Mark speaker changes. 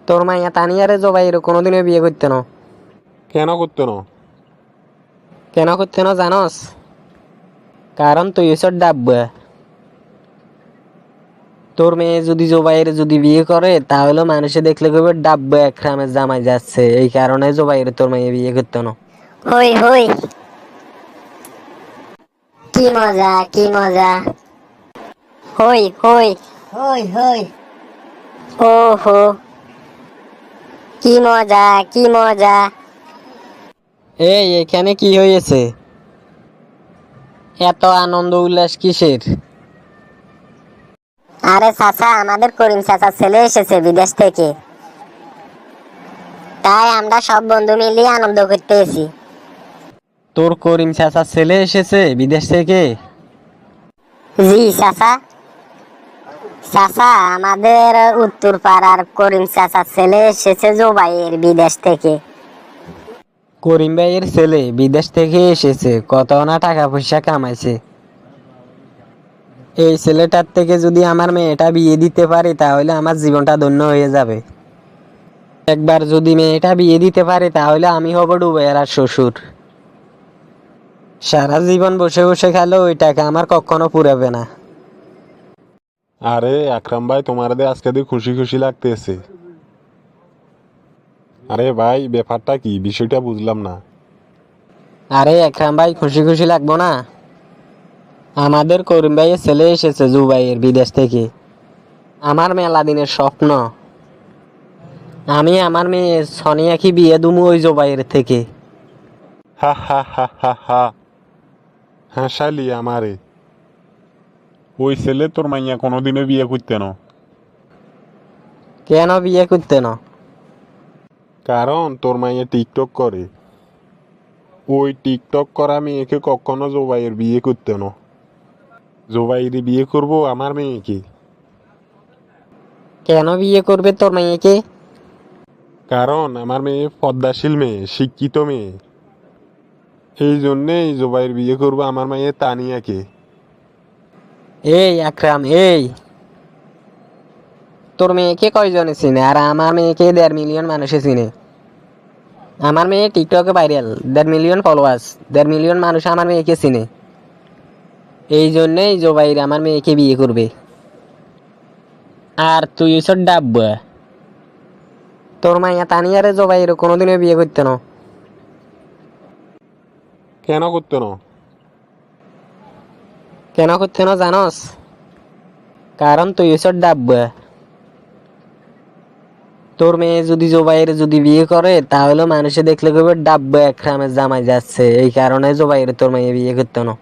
Speaker 1: তোর মাইয়া তানিয়ারে জবাইরে কোনোদিনও বিয়ে করতে না।
Speaker 2: কেন করতে না?
Speaker 1: কেন করতে না জানস? কারণ তুই এসব ডাব্বা। তোর মেয়ে যদি জবাইরে যদি বিয়ে করে তাহলে মানুষে দেখলে কবে ডাব্বা একরামের জামাই যাচ্ছে, এই কারণে জবাইরে তোর মেয়ে বিয়ে করতে না।
Speaker 3: হই হই, কি মজা কি মজা। হই হই হই হই, ও হো, কি মজা কি মজা।
Speaker 1: এই এখানে কি হয়েছে? এত আনন্দ উল্লাস কিসের?
Speaker 3: আরে চাচা, আমাদের করিম চাচার ছেলে এসেছে বিদেশ থেকে, তাই আমরা সব বন্ধু মিলিয়ে আনন্দ করতেছি।
Speaker 1: তোর করিম চাচার ছেলে এসেছে বিদেশ থেকে?
Speaker 3: জি চাচা, চাচা আমাদের উত্তর পাড়ার করিম চাচার ছেলে এসেছে জুবাইয়ের বিদেশ থেকে।
Speaker 1: করিম ভাইয়ের ছেলে বিদেশ থেকে এসেছে, কত না টাকা পয়সা কামাইছে। এই ছেলেটার থেকে যদি আমার মেয়েটা বিয়ে দিতে পারি তাহলে আমার জীবনটা ধন্য হয়ে যাবে। একবার যদি মেয়েটা বিয়ে দিতে পারি তাহলে আমি হব ডুবাইয়ের আর শ্বশুর। সারা জীবন বসে বসে খেলে ওই টাকা আমার কখনো পুরাবে না।
Speaker 2: আরে আকরাম ভাই, তোমার আজকে দিয়ে খুশি খুশি লাগতেছে। আরে ভাই, ব্যাপারটা কি? বিষয়টা বুঝলাম না।
Speaker 1: আরে একরাম ভাই, খুশি খুশি লাগবো না? আমাদের করিম ভাইয়ের ছেলে এসেছে জুবাইয়ের বিদেশ থেকে। আমার মেলা দিনের স্বপ্ন আমি আমার মেয়ে সোনিয়াকে বিয়ে দুমু ওই জুবাইয়ের থেকে।
Speaker 2: হা হা হা হা হা, হাসালি আমারে। ওই ছেলে তোর মাইয়া কোনোদিনও বিয়ে করতে না।
Speaker 1: কেন বিয়ে করতে না?
Speaker 2: কারণ তোর মাইয়া টিকটক করে। ওই টিকটক করা মেয়েকে কখনো জোবাইয়ের বিয়ে করতে না। জোবাইরে বিয়ে করবো আমার মেয়েকে।
Speaker 1: কেন বিয়ে করবে তোর মেয়েকে?
Speaker 2: কারণ আমার মেয়ে পদ্মাশীল মেয়ে, শিক্ষিত মেয়ে। এই জন্যেই জোবাইয়ের বিয়ে করবো আমার মেয়ে তানিয়াকে।
Speaker 1: এই আকরাম, এই তোর মেয়েকে কয়জনে চিনে? আর আমার মেয়েকে 1.5 মিলিয়ন মানুষে চিনে। আমার মেয়ে টিকটকে ভাইরাল, 1.5 মিলিয়ন ফলোয়ার্স, 1.5 মিলিয়ন মানুষ আমার মেয়েকে চিনে। এই জন্যেই জোবাইর আমার মেয়েকে বিয়ে করবে। আর তুই এসব ডাব্বা। তোর মাইয়া তানিয়ারে জোবাইর কোনোদিনও বিয়ে করতে না।
Speaker 2: কেন করতে না?
Speaker 1: কেন করতে না জানস? কারণ তুই এসব ডাব্বা। তোর মেয়ে যদি জোবাইরে যদি বিয়ে করে তাহলে মানুষে দেখলে কবে ডাব্বা একরামের জামাই যাচ্ছে, এই কারণে জোবাইরে তোর মেয়ে বিয়ে করতে না।